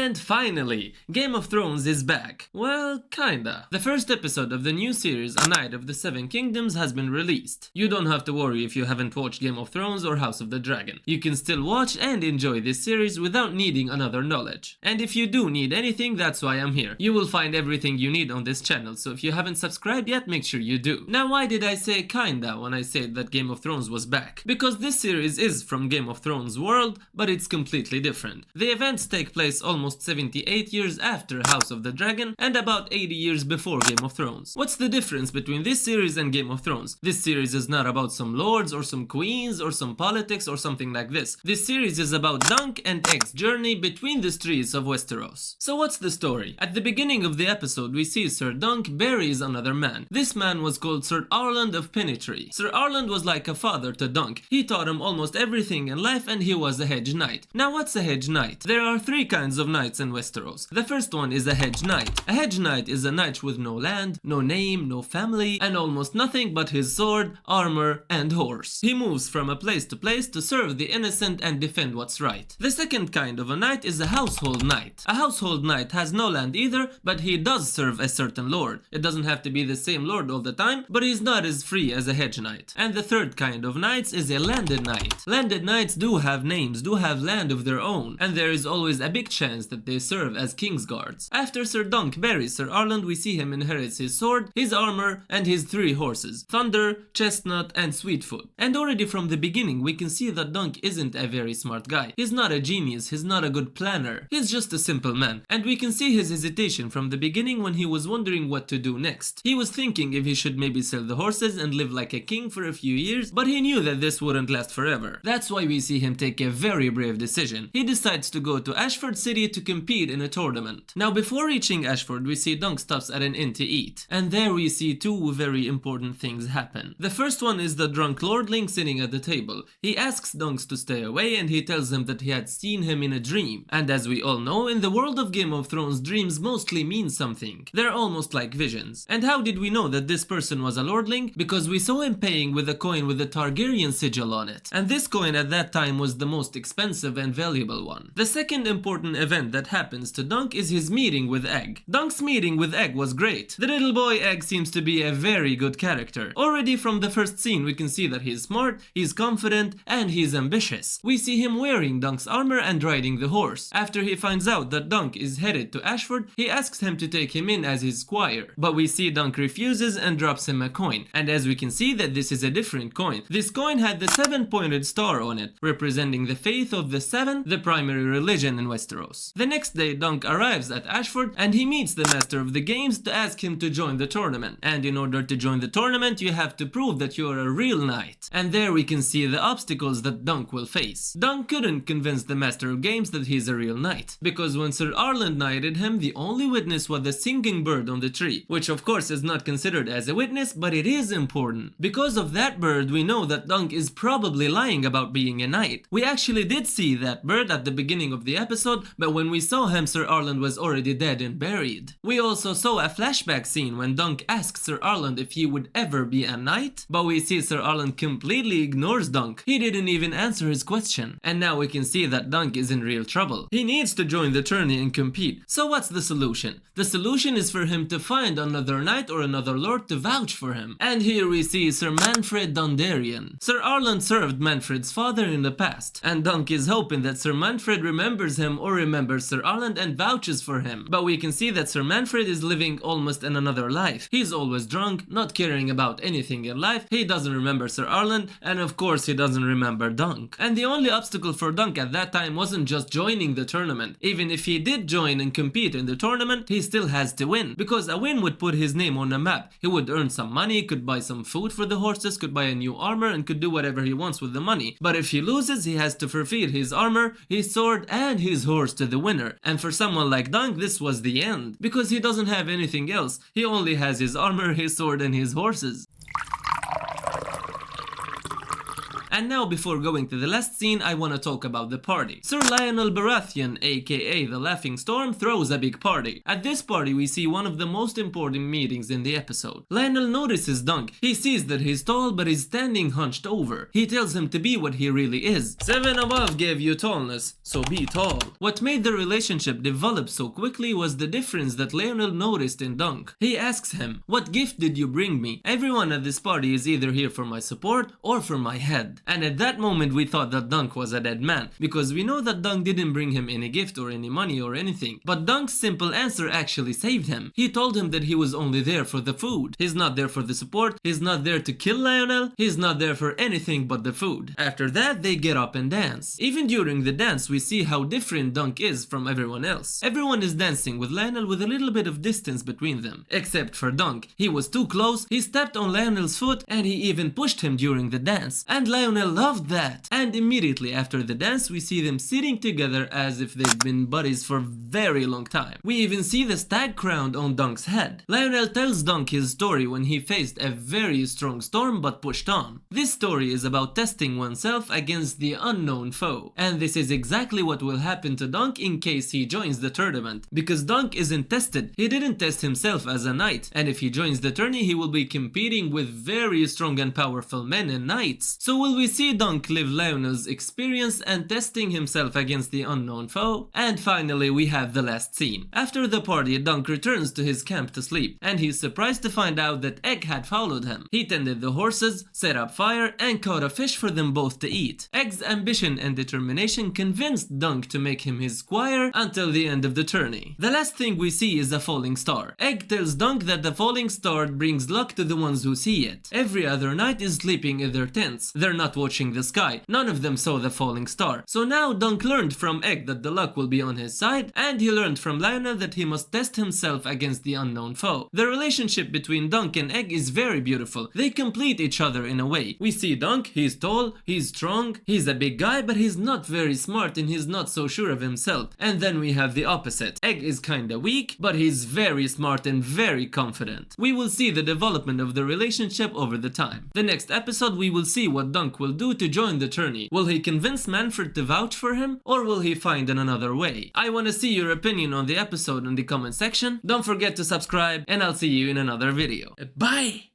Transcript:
And finally, Game of Thrones is back. Well, kinda. The first episode of the new series, A Knight of the Seven Kingdoms, has been released. You don't have to worry if you haven't watched Game of Thrones or House of the Dragon. You can still watch and enjoy this series without needing another knowledge. And if you do need anything, that's why I'm here. You will find everything you need on this channel, so if you haven't subscribed yet, make sure you do. Now, why did I say kinda when I said that Game of Thrones was back? Because this series is from Game of Thrones world, but it's completely different. The events take place almost 78 years after House of the Dragon and about 80 years before Game of Thrones. What's the difference between this series and Game of Thrones? This series is not about some lords or some queens or some politics or something like this. This series is about Dunk and Egg's journey between the streets of Westeros. So what's the story? At the beginning of the episode, we see Sir Dunk buries another man. This man was called Sir Arland of Penetry. Sir Arland was like a father to Dunk. He taught him almost everything in life and he was a hedge knight. Now what's a hedge knight? There are three kinds of knights in Westeros. The first one is a hedge knight. A hedge knight is a knight with no land, no name, no family, and almost nothing but his sword, armor, and horse. He moves from a place to serve the innocent and defend what's right. The second kind of a knight is a household knight. A household knight has no land either, but he does serve a certain lord. It doesn't have to be the same lord all the time, but he's not as free as a hedge knight. And the third kind of knights is a landed knight. Landed knights do have names, do have land of their own, and there is always a big chance that they serve as king's guards. After Sir Dunk buries Sir Arland, we see him inherits his sword, his armor, and his three horses, Thunder, Chestnut, and Sweetfoot. And already from the beginning we can see that Dunk isn't a very smart guy. He's not a genius, he's not a good planner. He's just a simple man. And we can see his hesitation from the beginning when he was wondering what to do next. He was thinking if he should maybe sell the horses and live like a king for a few years, but he knew that this wouldn't last forever. That's why we see him take a very brave decision. He decides to go to Ashford City to compete in a tournament. Now before reaching Ashford, we see Dunk stops at an inn to eat. And there we see two very important things happen. The first one is the drunk lordling sitting at the table. He asks Dunks to stay away and he tells him that he had seen him in a dream. And as we all know, in the world of Game of Thrones, dreams mostly mean something. They're almost like visions. And how did we know that this person was a lordling? Because we saw him paying with a coin with the Targaryen sigil on it. And this coin at that time was the most expensive and valuable one. The second important event that happens to Dunk is his meeting with Egg. Dunk's meeting with Egg was great. The little boy Egg seems to be a very good character. Already from the first scene we can see that he's smart, he's confident, and he's ambitious. We see him wearing Dunk's armor and riding the horse. After he finds out that Dunk is headed to Ashford, he asks him to take him in as his squire. But we see Dunk refuses and drops him a coin. And as we can see that this is a different coin. This coin had the 7-pointed star on it, representing the faith of the Seven, the primary religion in Westeros. The next day Dunk arrives at Ashford and he meets the master of the games to ask him to join the tournament. And in order to join the tournament you have to prove that you're a real knight. And there we can see the obstacles that Dunk will face. Dunk couldn't convince the master of games that he's a real knight, because when Sir Arland knighted him, the only witness was the singing bird on the tree, which of course is not considered as a witness, but it is important. Because of that bird we know that Dunk is probably lying about being a knight. We actually did see that bird at the beginning of the episode, but when we saw him Sir Arland was already dead and buried. We also saw a flashback scene when Dunk asks Sir Arland if he would ever be a knight, but we see Sir Arland completely ignores Dunk. He didn't even answer his question. And now we can see that Dunk is in real trouble. He needs to join the tourney and compete. So what's the solution? The solution is for him to find another knight or another lord to vouch for him. And here we see Sir Manfred Dondarrion. Sir Arland served Manfred's father in the past, and Dunk is hoping that Sir Manfred remembers him or remembers Sir Arland and vouches for him. But we can see that Sir Manfred is living almost in another life. He's always drunk, not caring about anything in life. He doesn't remember Sir Arland, and of course he doesn't remember Dunk. And the only obstacle for Dunk at that time wasn't just joining the tournament. Even if he did join and compete in the tournament, he still has to win, because a win would put his name on a map. He would earn some money, could buy some food for the horses, could buy a new armor, and could do whatever he wants with the money. But if he loses, he has to forfeit his armor, his sword, and his horse to the winner. And for someone like Dunk, this was the end, because he doesn't have anything else. He only has his armor, his sword, and his horses. And now before going to the last scene, I wanna talk about the party. Sir Lionel Baratheon, aka the Laughing Storm, throws a big party. At this party we see one of the most important meetings in the episode. Lionel notices Dunk. He sees that he's tall but is standing hunched over. He tells him to be what he really is. 7 above gave you tallness, so be tall. What made the relationship develop so quickly was the difference that Lionel noticed in Dunk. He asks him, "What gift did you bring me? Everyone at this party is either here for my support or for my head." And at that moment we thought that Dunk was a dead man, because we know that Dunk didn't bring him any gift or any money or anything. But Dunk's simple answer actually saved him. He told him that he was only there for the food. He's not there for the support, he's not there to kill Lionel, he's not there for anything but the food. After that they get up and dance. Even during the dance we see how different Dunk is from everyone else. Everyone is dancing with Lionel with a little bit of distance between them. Except for Dunk. He was too close, he stepped on Lionel's foot and he even pushed him during the dance. And Lionel loved that. And immediately after the dance we see them sitting together as if they've been buddies for a very long time. We even see the stag crown on Dunk's head. Lionel tells Dunk his story when he faced a very strong storm but pushed on. This story is about testing oneself against the unknown foe. And this is exactly what will happen to Dunk in case he joins the tournament. Because Dunk isn't tested, he didn't test himself as a knight. And if he joins the tourney he will be competing with very strong and powerful men and knights. So will we see Dunk live Lionel's experience and testing himself against the unknown foe? And finally we have the last scene. After the party Dunk returns to his camp to sleep and he's surprised to find out that Egg had followed him. He tended the horses, set up fire and caught a fish for them both to eat. Egg's ambition and determination convinced Dunk to make him his squire until the end of the tourney. The last thing we see is a falling star. Egg tells Dunk that the falling star brings luck to the ones who see it. Every other night is sleeping in their tents. They're not watching the sky. None of them saw the falling star. So now Dunk learned from Egg that the luck will be on his side, and he learned from Lionel that he must test himself against the unknown foe. The relationship between Dunk and Egg is very beautiful. They complete each other in a way. We see Dunk, he's tall, he's strong, he's a big guy, but he's not very smart and he's not so sure of himself. And then we have the opposite. Egg is kinda weak, but he's very smart and very confident. We will see the development of the relationship over the time. The next episode we will see what Dunk will do to join the tourney. Will he convince Manfred to vouch for him, or will he find another way? I wanna see your opinion on the episode in the comment section. Don't forget to subscribe, and I'll see you in another video. Bye!